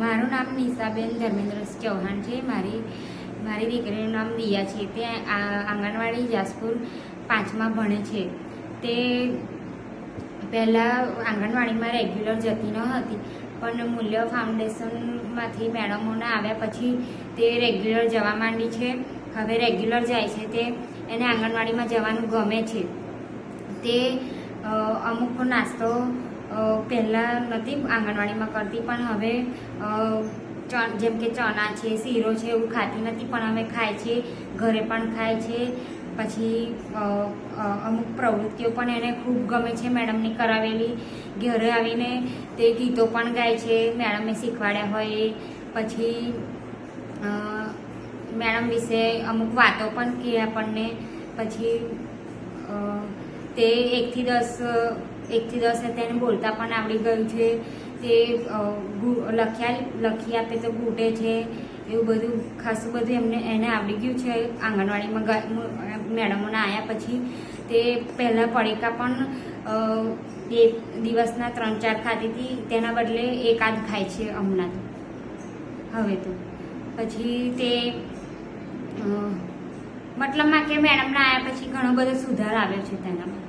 મારું નામ નિશાબેન ધર્મેન્દ્ર ચૌહાણ છે। મારી દીકરીનું નામ દિયા છે। તે આંગણવાડી જાસપુર 5મા ભણે છે। તે પહેલાં આંગણવાડીમાં રેગ્યુલર જતી ન હતી, પણ મૂલ્ય ફાઉન્ડેશનમાંથી મેડમોના આવ્યા પછી તે રેગ્યુલર જવા માંડી છે। હવે રેગ્યુલર જાય છે। તે એને આંગણવાડીમાં જવાનું ગમે છે। તે અમુક નાસ્તો પહેલાં નથી આંગણવાડીમાં કરતી, પણ હવે જેમ કે ચણા છે, શીરો છે એવું ખાતી નથી, પણ હવે ખાય છે, ઘરે પણ ખાય છે। પછી અમુક પ્રવૃત્તિઓ પણ એને ખૂબ ગમે છે મેડમની કરાવેલી। ઘરે આવીને તે ગીતો પણ ગાય છે, મેડમે શીખવાડ્યા હોય એ। પછી મેડમ વિશે અમુક વાતો પણ કહે આપણને। પછી તે 1 થી 10 તેને બોલતા પણ આવડી ગયું છે। તે લખી આપે તો ઘૂંટે છે, એવું બધું ખાસું બધું એને આવડી ગયું છે આંગણવાડીમાં મેડમોના આવ્યા પછી। તે પહેલાં પડીકા પણ દિવસના 3-4 ખાતી હતી, તેના બદલે 1 ખાય છે હમણાં હવે તો। પછી તે મતલબમાં કે મેડમના આવ્યા પછી ઘણો બધો સુધાર આવ્યો છે તેનામાં।